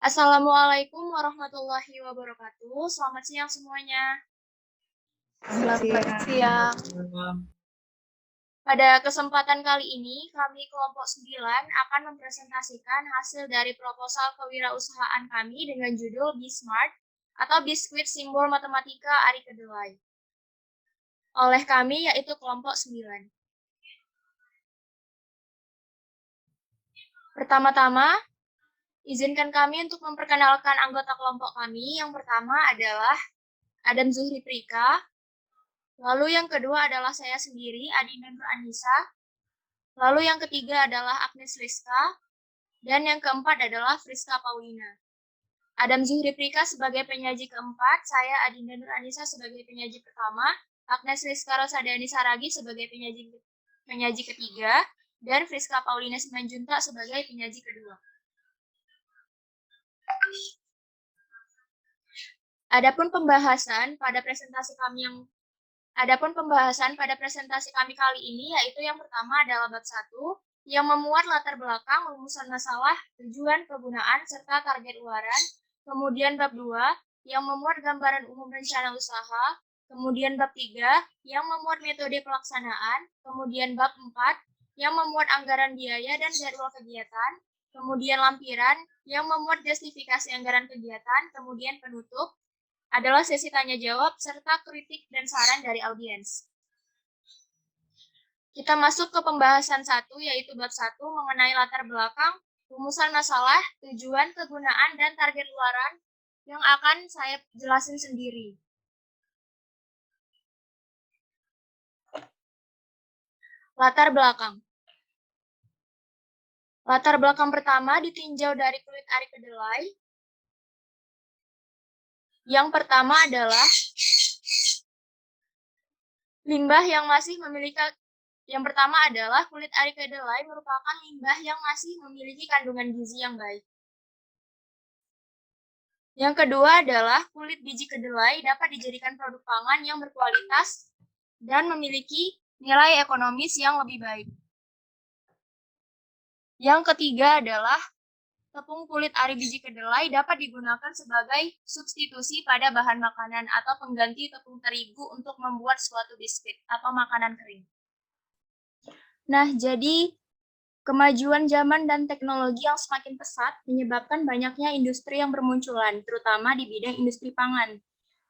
Assalamualaikum warahmatullahi wabarakatuh. Selamat siang semuanya. Selamat siang. Pada kesempatan kali ini, kami kelompok 9 akan mempresentasikan hasil dari proposal kewirausahaan kami dengan judul BSmart atau Biskuit Simbol Matematika Ari Kedelai. Oleh kami, yaitu kelompok 9. Pertama-tama, izinkan kami untuk memperkenalkan anggota kelompok kami. Yang pertama adalah Adam Zuhri Prika. Lalu yang kedua adalah saya sendiri, Adinda Nur Anissa. Lalu yang ketiga adalah Agnes Rizka. Dan yang keempat adalah Friska Paulina. Adam Zuhri Prika sebagai penyaji keempat, saya Adinda Nur Anissa sebagai penyaji pertama, Agnes Rizka Rosadani Saragi sebagai penyaji ketiga, dan Friska Paulina Simanjuntak sebagai penyaji kedua. Adapun pembahasan pada presentasi kami kali ini, yaitu yang pertama adalah bab 1, yang memuat latar belakang, rumusan masalah, tujuan, kegunaan, serta target luaran. Kemudian bab 2, yang memuat gambaran umum rencana usaha. Kemudian bab 3, yang memuat metode pelaksanaan. Kemudian bab 4, yang memuat anggaran biaya dan jadwal kegiatan. Kemudian lampiran, yang memuat justifikasi anggaran kegiatan. Kemudian penutup adalah sesi tanya jawab serta kritik dan saran dari audiens. Kita masuk ke pembahasan 1, yaitu bab 1 mengenai latar belakang, rumusan masalah, tujuan, kegunaan, dan target luaran yang akan saya jelasin sendiri. Latar belakang. Latar belakang pertama ditinjau dari kulit ari kedelai. Yang pertama adalah limbah yang masih memiliki kulit ari kedelai merupakan limbah yang masih memiliki kandungan gizi yang baik. Yang kedua adalah kulit biji kedelai dapat dijadikan produk pangan yang berkualitas dan memiliki nilai ekonomis yang lebih baik. Yang ketiga adalah tepung kulit ari biji kedelai dapat digunakan sebagai substitusi pada bahan makanan atau pengganti tepung terigu untuk membuat suatu biskuit atau makanan kering. Nah, jadi kemajuan zaman dan teknologi yang semakin pesat menyebabkan banyaknya industri yang bermunculan, terutama di bidang industri pangan.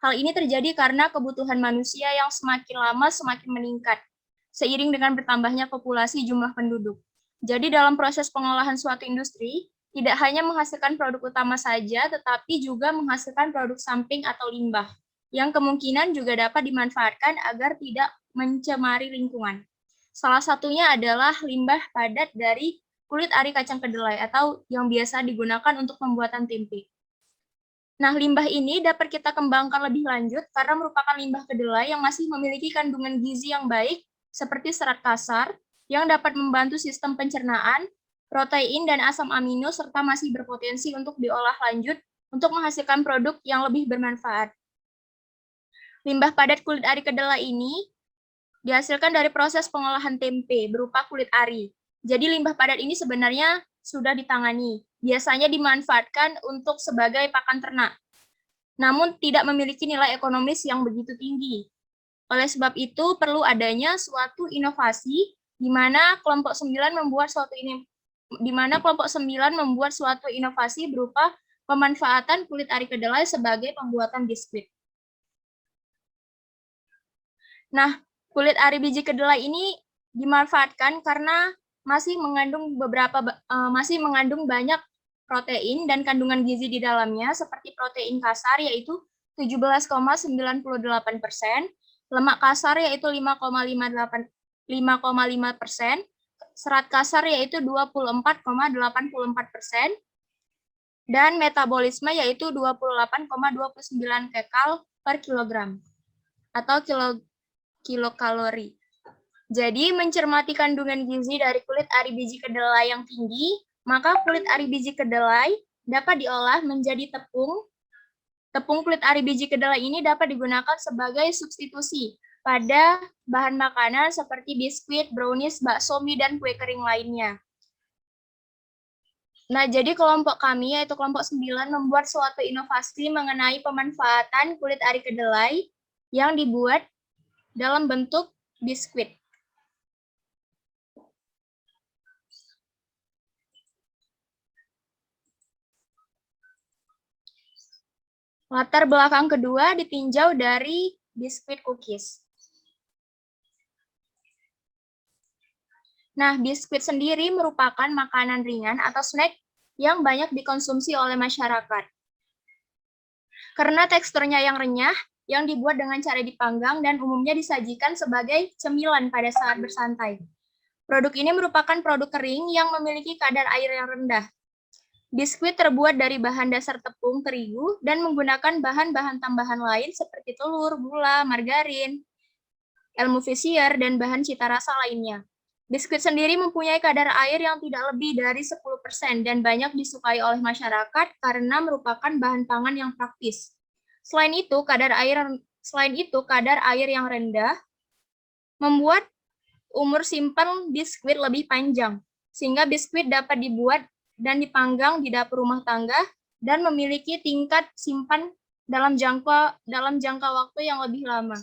Hal ini terjadi karena kebutuhan manusia yang semakin lama semakin meningkat, seiring dengan bertambahnya populasi jumlah penduduk. Jadi dalam proses pengolahan suatu industri, tidak hanya menghasilkan produk utama saja, tetapi juga menghasilkan produk samping atau limbah, yang kemungkinan juga dapat dimanfaatkan agar tidak mencemari lingkungan. Salah satunya adalah limbah padat dari kulit ari kacang kedelai atau yang biasa digunakan untuk pembuatan tempe. Nah, limbah ini dapat kita kembangkan lebih lanjut karena merupakan limbah kedelai yang masih memiliki kandungan gizi yang baik seperti serat kasar yang dapat membantu sistem pencernaan, protein dan asam amino serta masih berpotensi untuk diolah lanjut untuk menghasilkan produk yang lebih bermanfaat. Limbah padat kulit ari kedelai ini dihasilkan dari proses pengolahan tempe berupa kulit ari. Jadi limbah padat ini sebenarnya sudah ditangani. Biasanya dimanfaatkan untuk sebagai pakan ternak. Namun tidak memiliki nilai ekonomis yang begitu tinggi. Oleh sebab itu perlu adanya suatu inovasi di mana kelompok 9 membuat suatu inovasi berupa pemanfaatan kulit ari kedelai sebagai pembuatan biskuit. Nah, kulit ari biji kedelai ini dimanfaatkan karena masih mengandung banyak protein dan kandungan gizi di dalamnya seperti protein kasar yaitu 17,98%, lemak kasar yaitu 5,5%, serat kasar yaitu 24,84%, dan metabolisme yaitu 28,29 kcal per kilogram atau kilokalori. Jadi, mencermati kandungan gizi dari kulit ari biji kedelai yang tinggi, maka kulit ari biji kedelai dapat diolah menjadi tepung. Tepung kulit ari biji kedelai ini dapat digunakan sebagai substitusi pada bahan makanan seperti biskuit, brownies, bakso, mie, dan kue kering lainnya. Nah, jadi kelompok kami, yaitu kelompok 9, membuat suatu inovasi mengenai pemanfaatan kulit ari kedelai yang dibuat dalam bentuk biskuit. Latar belakang kedua ditinjau dari biskuit cookies. Nah, biskuit sendiri merupakan makanan ringan atau snack yang banyak dikonsumsi oleh masyarakat. Karena teksturnya yang renyah, yang dibuat dengan cara dipanggang dan umumnya disajikan sebagai cemilan pada saat bersantai. Produk ini merupakan produk kering yang memiliki kadar air yang rendah. Biskuit terbuat dari bahan dasar tepung terigu dan menggunakan bahan-bahan tambahan lain seperti telur, gula, margarin, emulsifier, dan bahan cita rasa lainnya. Biskuit sendiri mempunyai kadar air yang tidak lebih dari 10% dan banyak disukai oleh masyarakat karena merupakan bahan pangan yang praktis. Selain itu, kadar air yang rendah membuat umur simpan biskuit lebih panjang, sehingga biskuit dapat dibuat dan dipanggang di dapur rumah tangga dan memiliki tingkat simpan dalam jangka waktu yang lebih lama.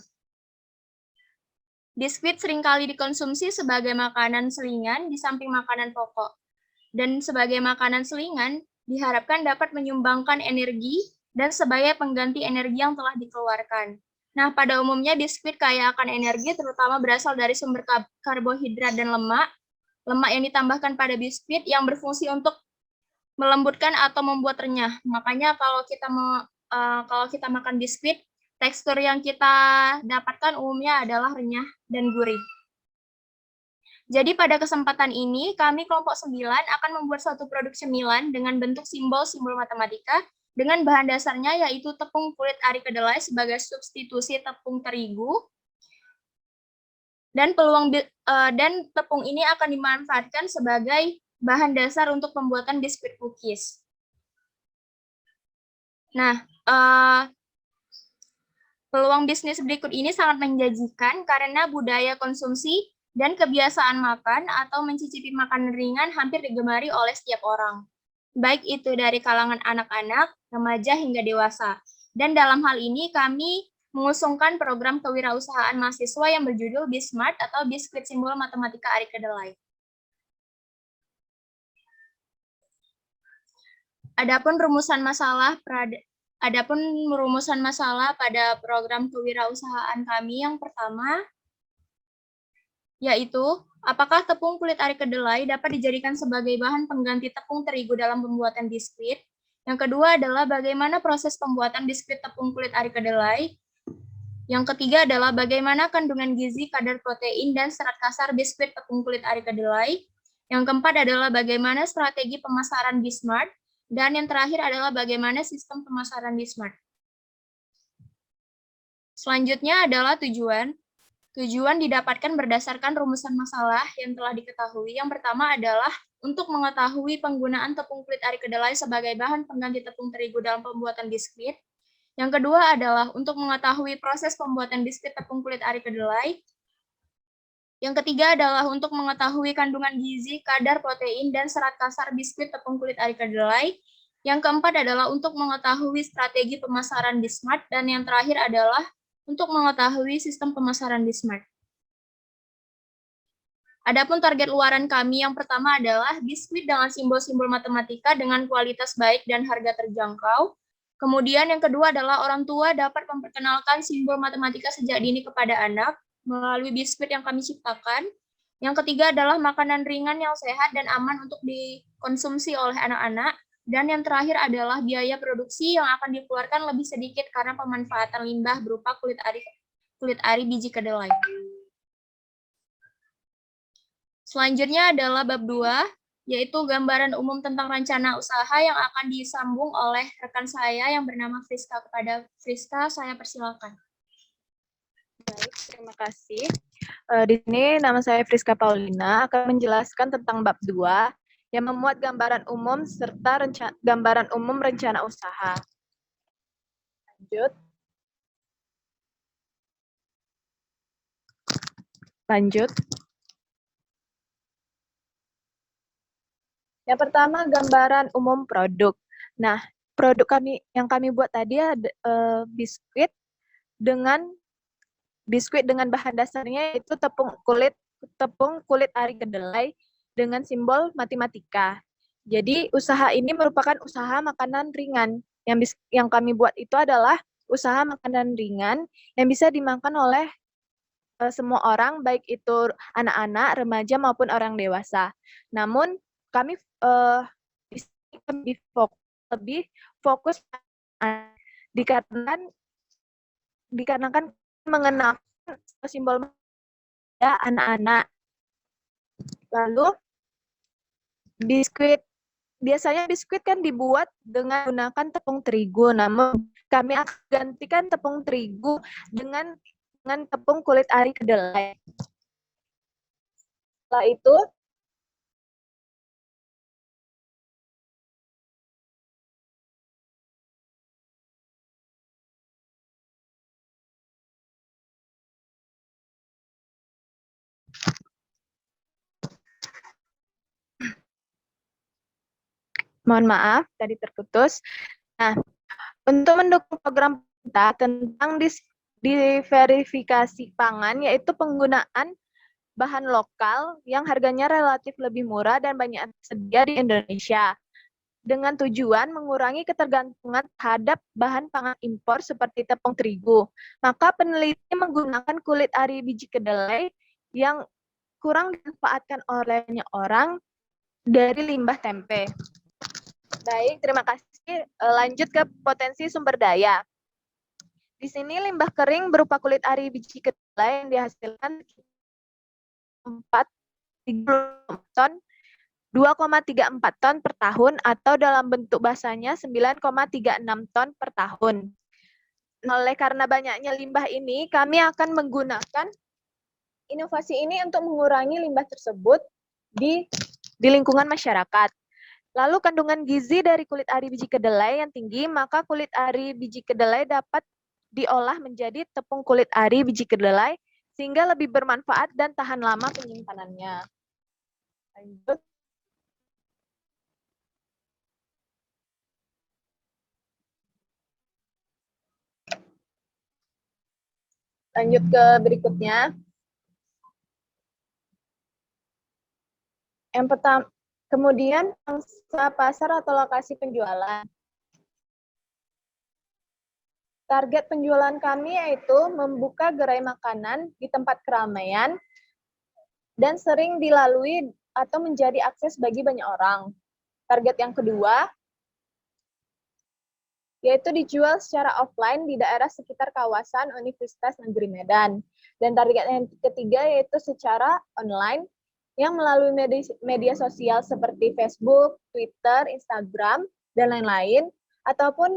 Biskuit seringkali dikonsumsi sebagai makanan selingan di samping makanan pokok. Dan sebagai makanan selingan, diharapkan dapat menyumbangkan energi dan sebagai pengganti energi yang telah dikeluarkan. Nah, pada umumnya biskuit kaya akan energi terutama berasal dari sumber karbohidrat dan lemak. Lemak yang ditambahkan pada biskuit yang berfungsi untuk melembutkan atau membuat renyah. Makanya kalau kita makan biskuit, tekstur yang kita dapatkan umumnya adalah renyah dan gurih. Jadi pada kesempatan ini, kami kelompok 9 akan membuat suatu produk cemilan dengan bentuk simbol-simbol matematika dengan bahan dasarnya yaitu tepung kulit ari kedelai sebagai substitusi tepung terigu. Dan tepung ini akan dimanfaatkan sebagai bahan dasar untuk pembuatan biskuit cookies. Nah, peluang bisnis berikut ini sangat menjanjikan karena budaya konsumsi dan kebiasaan makan atau mencicipi makanan ringan hampir digemari oleh setiap orang, baik itu dari kalangan anak-anak, remaja, hingga dewasa. Dan dalam hal ini kami mengusungkan program kewirausahaan mahasiswa yang berjudul Bismart atau Biskuit Simbol Matematika Ari Kedelai. Adapun rumusan masalah pada program kewirausahaan kami yang pertama, yaitu apakah tepung kulit ari kedelai dapat dijadikan sebagai bahan pengganti tepung terigu dalam pembuatan biskuit? Yang kedua adalah bagaimana proses pembuatan biskuit tepung kulit ari kedelai? Yang ketiga adalah bagaimana kandungan gizi, kadar protein, dan serat kasar biskuit tepung kulit ari kedelai? Yang keempat adalah bagaimana strategi pemasaran Bismart? Dan yang terakhir adalah bagaimana sistem pemasaran Bismart. Selanjutnya adalah tujuan. Tujuan didapatkan berdasarkan rumusan masalah yang telah diketahui. Yang pertama adalah untuk mengetahui penggunaan tepung kulit ari kedelai sebagai bahan pengganti tepung terigu dalam pembuatan biskuit. Yang kedua adalah untuk mengetahui proses pembuatan biskuit tepung kulit ari kedelai. Yang ketiga adalah untuk mengetahui kandungan gizi, kadar protein, dan serat kasar biskuit tepung kulit ari kedelai. Yang keempat adalah untuk mengetahui strategi pemasaran Bismart. Dan yang terakhir adalah untuk mengetahui sistem pemasaran Bismart. Adapun target luaran kami yang pertama adalah biskuit dengan simbol-simbol matematika dengan kualitas baik dan harga terjangkau. Kemudian yang kedua adalah orang tua dapat memperkenalkan simbol matematika sejak dini kepada anak melalui biskuit yang kami ciptakan. Yang ketiga adalah makanan ringan yang sehat dan aman untuk dikonsumsi oleh anak-anak. Dan yang terakhir adalah biaya produksi yang akan dikeluarkan lebih sedikit karena pemanfaatan limbah berupa kulit ari biji kedelai. Selanjutnya adalah bab 2, yaitu gambaran umum tentang rencana usaha yang akan disambung oleh rekan saya yang bernama Friska. Kepada Friska, saya persilakan. Baik, terima kasih. Di sini nama saya Friska Paulina akan menjelaskan tentang bab 2 yang memuat gambaran umum serta gambaran umum rencana usaha. Lanjut. Yang pertama, gambaran umum produk. Nah, produk yang kami buat tadi ada biskuit dengan bahan dasarnya yaitu tepung kulit ari kedelai dengan simbol matematika. Jadi usaha ini merupakan usaha makanan ringan. Yang kami buat itu adalah usaha makanan ringan yang bisa dimakan oleh semua orang, baik itu anak-anak, remaja maupun orang dewasa. Namun kami di sini lebih fokus dikarenakan mengenalkan simbol pada anak-anak. Lalu biasanya biskuit kan dibuat dengan menggunakan tepung terigu, namun kami akan gantikan tepung terigu dengan tepung kulit ari kedelai. Setelah itu mohon maaf tadi terputus. Nah, untuk mendukung program pemerintah tentang diverifikasi pangan, yaitu penggunaan bahan lokal yang harganya relatif lebih murah dan banyak tersedia di Indonesia, dengan tujuan mengurangi ketergantungan terhadap bahan pangan impor seperti tepung terigu. Maka peneliti menggunakan kulit ari biji kedelai yang kurang dimanfaatkan oleh banyak orang dari limbah tempe. Baik, terima kasih. Lanjut ke potensi sumber daya. Di sini limbah kering berupa kulit ari biji kedelai yang dihasilkan 4,30 ton 2,34 ton per tahun atau dalam bentuk basahnya 9,36 ton per tahun. Oleh karena banyaknya limbah ini, kami akan menggunakan inovasi ini untuk mengurangi limbah tersebut di lingkungan masyarakat. Lalu kandungan gizi dari kulit ari biji kedelai yang tinggi, maka kulit ari biji kedelai dapat diolah menjadi tepung kulit ari biji kedelai sehingga lebih bermanfaat dan tahan lama penyimpanannya. Lanjut. Lanjut ke berikutnya. Yang pertama, kemudian pangsa pasar atau lokasi penjualan. Target penjualan kami yaitu membuka gerai makanan di tempat keramaian dan sering dilalui atau menjadi akses bagi banyak orang. Target yang kedua yaitu dijual secara offline di daerah sekitar kawasan Universitas Negeri Medan. Dan target yang ketiga yaitu secara online yang melalui media sosial seperti Facebook, Twitter, Instagram, dan lain-lain, ataupun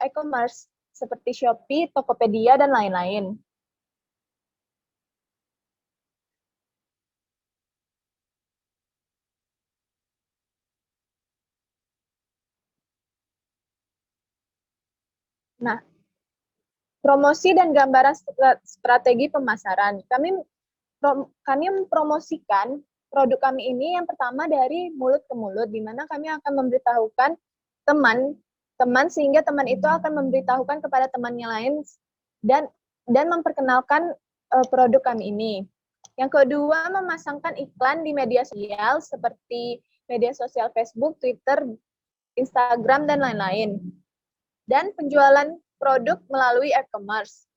e-commerce seperti Shopee, Tokopedia, dan lain-lain. Nah, promosi dan gambaran strategi pemasaran. Kami mempromosikan produk kami ini yang pertama dari mulut ke mulut, di mana kami akan memberitahukan teman sehingga teman itu akan memberitahukan kepada temannya lain dan memperkenalkan produk kami ini. Yang kedua, memasangkan iklan di media sosial seperti media sosial Facebook, Twitter, Instagram, dan lain-lain. Dan penjualan produk melalui e-commerce.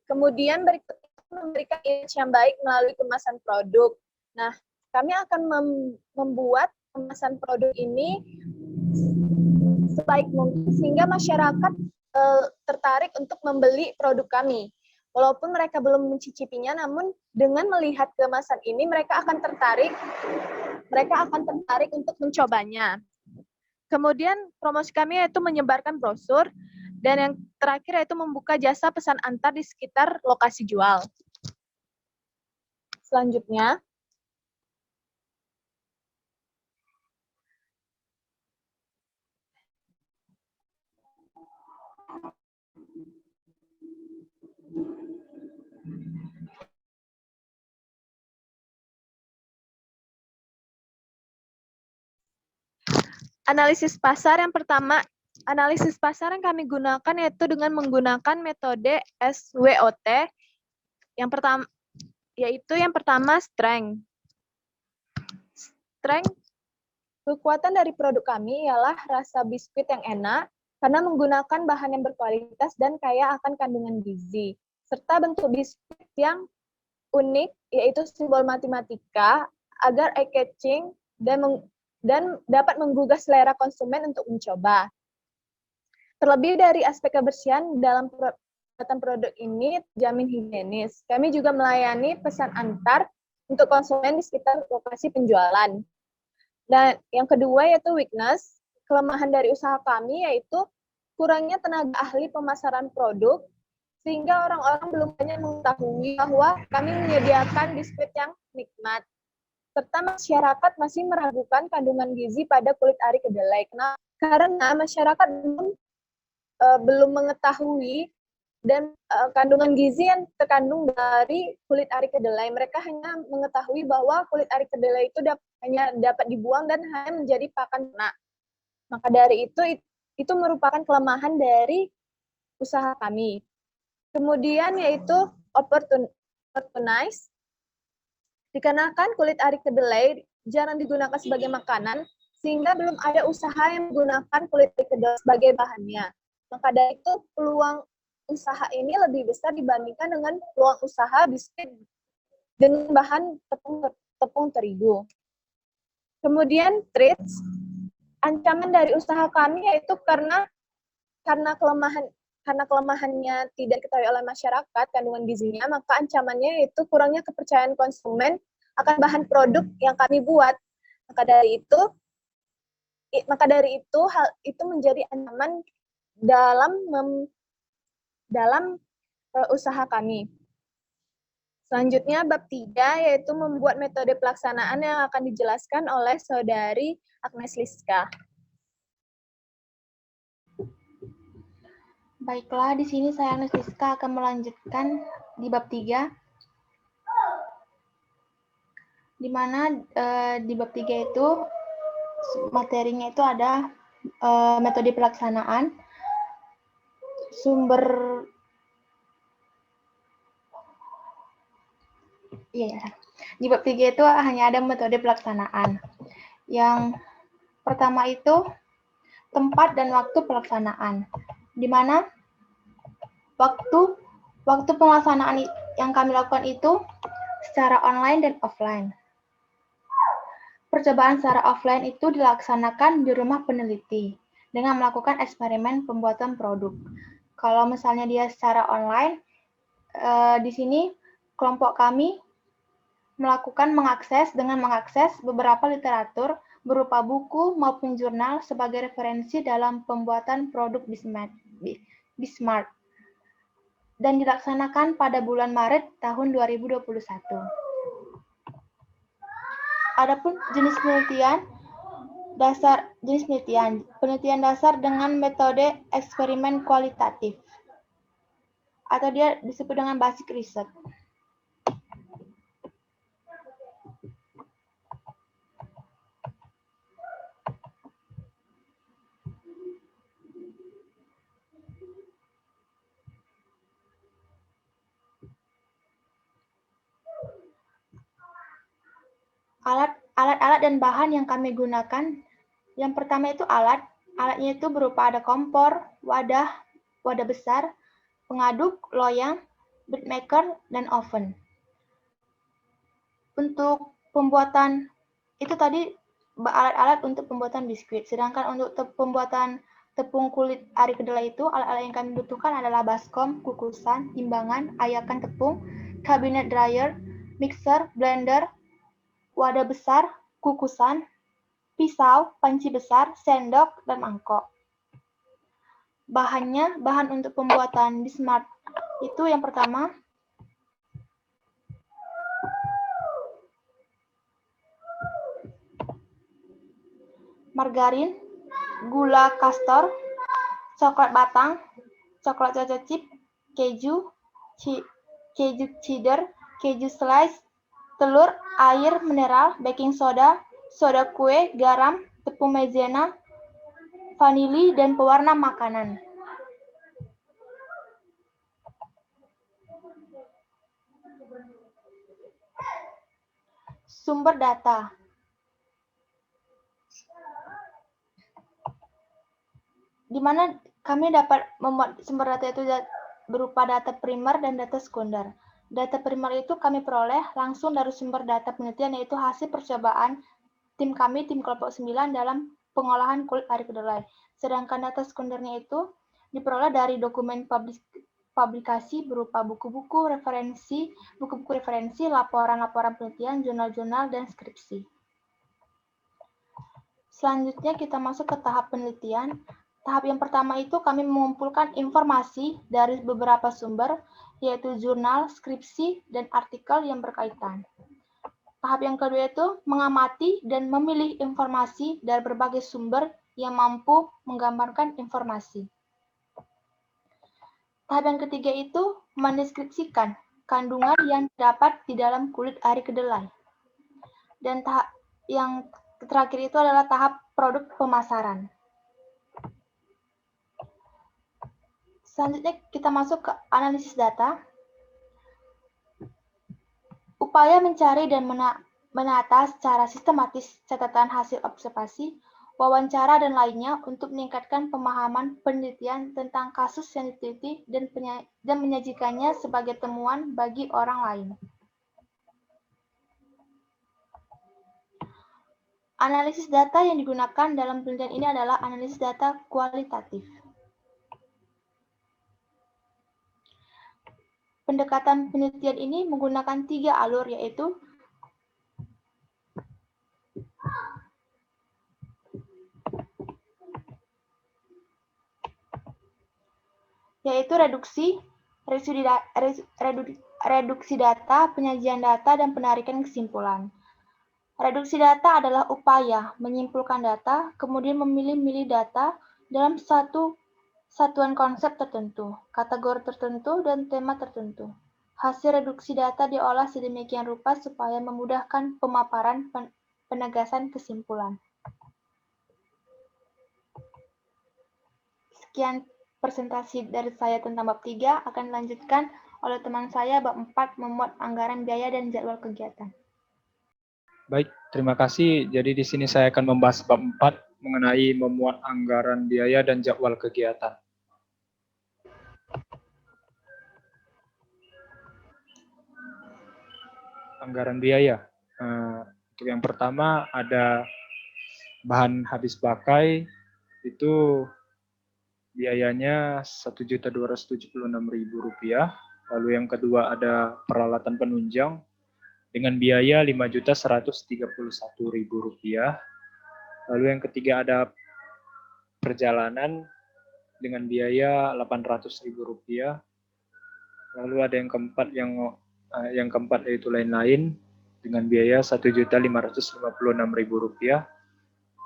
Kemudian berikutnya memberikan image yang baik melalui kemasan produk. Nah, kami akan membuat kemasan produk ini sebaik mungkin sehingga masyarakat tertarik untuk membeli produk kami. Walaupun mereka belum mencicipinya, namun dengan melihat kemasan ini mereka akan tertarik untuk mencobanya. Kemudian promosi kami yaitu menyebarkan brosur, dan yang terakhir yaitu membuka jasa pesan antar di sekitar lokasi jual. Selanjutnya, Analisis pasar yang pertama, analisis pasar yang kami gunakan yaitu dengan menggunakan metode SWOT. Yang pertama strength. Strength, kekuatan dari produk kami ialah rasa biskuit yang enak karena menggunakan bahan yang berkualitas dan kaya akan kandungan gizi, serta bentuk biskuit yang unik yaitu simbol matematika agar eye-catching dan dapat menggugah selera konsumen untuk mencoba. Terlebih dari aspek kebersihan dalam pembuatan produk ini jamin higienis. Kami juga melayani pesan antar untuk konsumen di sekitar lokasi penjualan. Dan yang kedua yaitu weakness, kelemahan dari usaha kami yaitu kurangnya tenaga ahli pemasaran produk, sehingga orang-orang belum banyak mengetahui bahwa kami menyediakan biskuit yang nikmat. Serta masyarakat masih meragukan kandungan gizi pada kulit ari kedelai. Karena masyarakat belum mengetahui dan kandungan gizi yang terkandung dari kulit ari kedelai. Mereka hanya mengetahui bahwa kulit ari kedelai itu hanya dapat dibuang dan hanya menjadi pakan ternak. Maka dari itu merupakan kelemahan dari usaha kami. Kemudian yaitu opportunize, dikarenakan kulit ari kedelai jarang digunakan sebagai makanan, sehingga belum ada usaha yang menggunakan kulit ari kedelai sebagai bahannya. Maka dari itu peluang usaha ini lebih besar dibandingkan dengan peluang usaha biskuit dengan bahan tepung terigu. Kemudian threats, ancaman dari usaha kami yaitu karena kelemahannya tidak diketahui oleh masyarakat kandungan gizinya, maka ancamannya yaitu kurangnya kepercayaan konsumen akan bahan produk yang kami buat. Maka dari itu hal itu menjadi ancaman dalam usaha kami. Selanjutnya bab 3 yaitu membuat metode pelaksanaan yang akan dijelaskan oleh Saudari Agnes Liska. Baiklah, di sini saya Agnes Liska akan melanjutkan di bab 3. Di mana di bab 3 itu materinya itu ada metode pelaksanaan, di bab 3 itu hanya ada metode pelaksanaan. Yang pertama itu tempat dan waktu pelaksanaan, di mana waktu pelaksanaan yang kami lakukan itu secara online dan offline. Percobaan secara offline itu dilaksanakan di rumah peneliti dengan melakukan eksperimen pembuatan produk. Kalau misalnya dia secara online, di sini kelompok kami mengakses beberapa literatur berupa buku maupun jurnal sebagai referensi dalam pembuatan produk Bismart dan dilaksanakan pada bulan Maret tahun 2021. Adapun jenis penelitian dasar dengan metode eksperimen kualitatif atau dia disebut dengan basic research. Alat-alat dan bahan yang kami gunakan, yang pertama itu alatnya itu berupa ada kompor, wadah besar, pengaduk, loyang, bead maker, dan oven. Untuk pembuatan, itu tadi alat-alat untuk pembuatan biskuit, sedangkan untuk pembuatan tepung kulit ari kedelai itu, alat-alat yang kami butuhkan adalah baskom, kukusan, timbangan, ayakan tepung, kabinet dryer, mixer, blender, wadah besar, kukusan, pisau, panci besar, sendok, dan mangkok. Bahan untuk pembuatan Bismart itu yang pertama, margarin, gula kastor, coklat batang, coklat coco chip, keju cheddar, keju slice, telur, air mineral, baking soda, soda kue, garam, tepung maizena, vanili, dan pewarna makanan. Sumber data. Di mana kami dapat membuat sumber data itu berupa data primer dan data sekunder. Data primer itu kami peroleh langsung dari sumber data penelitian, yaitu hasil percobaan tim kami, tim kelompok 9 dalam pengolahan kulit ari kedelai. Sedangkan data sekundernya itu diperoleh dari dokumen publikasi berupa buku-buku referensi, laporan-laporan penelitian, jurnal-jurnal, dan skripsi. Selanjutnya kita masuk ke tahap penelitian. Tahap yang pertama itu kami mengumpulkan informasi dari beberapa sumber, yaitu jurnal, skripsi, dan artikel yang berkaitan. Tahap yang kedua itu mengamati dan memilih informasi dari berbagai sumber yang mampu menggambarkan informasi. Tahap yang ketiga itu mendeskripsikan kandungan yang terdapat di dalam kulit ari kedelai. Dan tahap yang terakhir itu adalah tahap produk pemasaran. Selanjutnya kita masuk ke analisis data. Upaya mencari dan menata secara sistematis catatan hasil observasi, wawancara, dan lainnya untuk meningkatkan pemahaman penelitian tentang kasus yang diteliti dan menyajikannya sebagai temuan bagi orang lain. Analisis data yang digunakan dalam penelitian ini adalah analisis data kualitatif. Pendekatan penelitian ini menggunakan 3 alur, yaitu reduksi data, penyajian data, dan penarikan kesimpulan. Reduksi data adalah upaya menyimpulkan data, kemudian memilih-milih data dalam satu satuan konsep tertentu, kategori tertentu, dan tema tertentu. Hasil reduksi data diolah sedemikian rupa supaya memudahkan pemaparan penegasan kesimpulan. Sekian presentasi dari saya tentang bab 3, akan dilanjutkan oleh teman saya bab 4, memuat anggaran biaya dan jadwal kegiatan. Baik, terima kasih. Jadi di sini saya akan membahas bab 4 mengenai memuat anggaran biaya dan jadwal kegiatan. Anggaran biaya. Untuk yang pertama ada bahan habis pakai, itu biayanya Rp1.276.000. Lalu yang kedua ada peralatan penunjang dengan biaya Rp5.131.000. Lalu yang ketiga ada perjalanan dengan biaya Rp800.000. Lalu ada yang keempat yaitu lain-lain dengan biaya Rp1.556.000.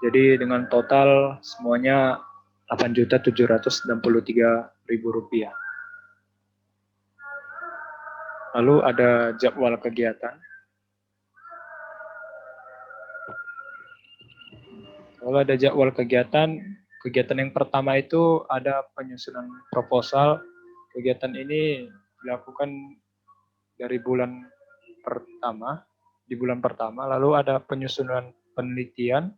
Jadi dengan total semuanya Rp8.763.000. Lalu ada jadwal kegiatan. Kalau ada jadwal kegiatan yang pertama itu ada penyusunan proposal. Kegiatan ini dilakukan dari di bulan pertama, lalu ada penyusunan penelitian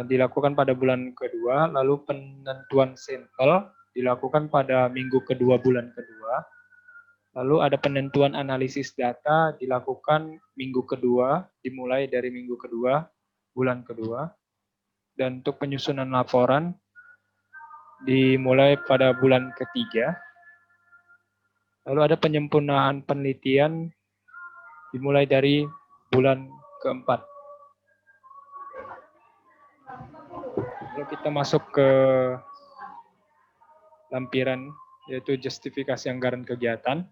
dilakukan pada bulan kedua, lalu penentuan sampel dilakukan pada minggu kedua bulan kedua, lalu ada penentuan analisis data dilakukan minggu kedua, dimulai dari minggu kedua bulan kedua, dan untuk penyusunan laporan dimulai pada bulan ketiga. Lalu ada penyempurnaan penelitian dimulai dari bulan keempat. Lalu kita masuk ke lampiran, yaitu justifikasi anggaran kegiatan.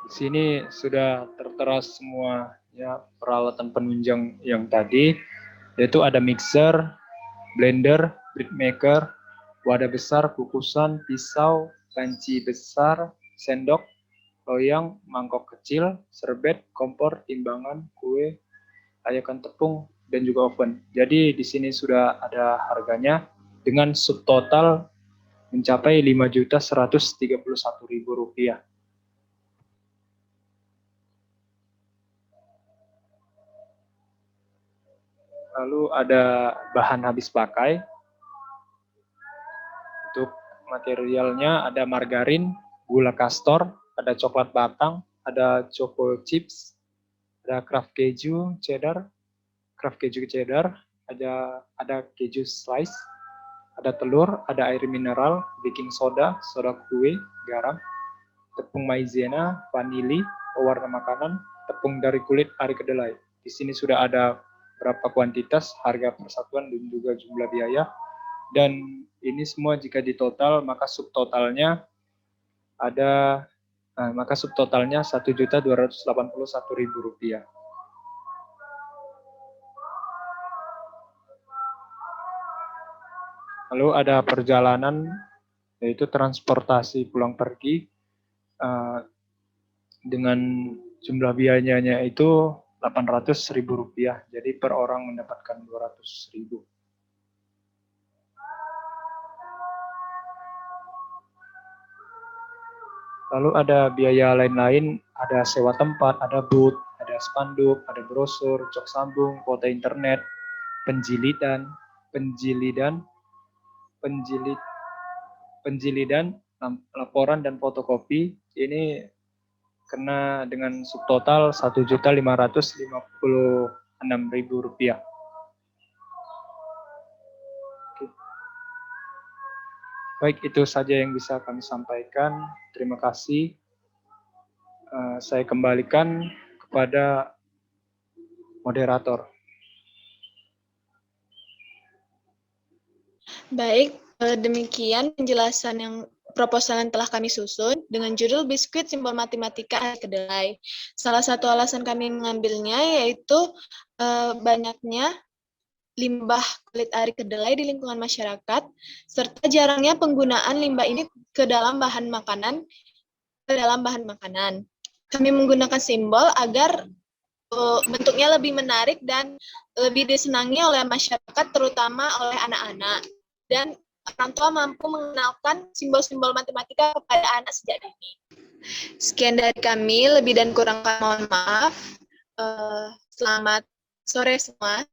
Di sini sudah tertera semua ya peralatan penunjang yang tadi, yaitu ada mixer, blender, bread maker, wadah besar, kukusan, pisau, panci besar, sendok, loyang, mangkok kecil, serbet, kompor, timbangan, kue, ayakan tepung, dan juga oven. Jadi di sini sudah ada harganya dengan subtotal mencapai Rp5.131.000. Lalu ada bahan habis pakai. Untuk materialnya ada margarin, gula kastor, ada coklat batang, ada choco chips, ada craft keju cheddar, ada keju slice, ada telur, ada air mineral, baking soda, soda kue, garam, tepung maizena, vanili, pewarna makanan, tepung dari kulit ari kedelai. Di sini sudah ada berapa kuantitas, harga persatuan, dan juga jumlah biaya. Dan ini semua jika ditotal, maka subtotalnya Rp1.281.000. Lalu ada perjalanan, yaitu transportasi pulang pergi, dengan jumlah biayanya itu Rp800.000. Jadi per orang mendapatkan Rp200.000. Lalu ada biaya lain-lain, ada sewa tempat, ada booth, ada spanduk, ada brosur, cok sambung, kuota internet, penjilidan, laporan dan fotokopi. Ini kena dengan subtotal Rp1.556.000. Baik, itu saja yang bisa kami sampaikan. Terima kasih. Saya kembalikan kepada moderator. Baik, demikian penjelasan yang proposal yang telah kami susun dengan judul Biskuit Simbol Matematika Ari Kedelai. Salah satu alasan kami mengambilnya yaitu banyaknya limbah kulit ari kedelai di lingkungan masyarakat, serta jarangnya penggunaan limbah ini ke dalam bahan makanan. Kami menggunakan simbol agar bentuknya lebih menarik dan lebih disenangi oleh masyarakat, terutama oleh anak-anak. Dan orang tua mampu mengenalkan simbol-simbol matematika kepada anak sejak dini. Sekian dari kami, lebih dan kurang mohon maaf. Selamat sore semua.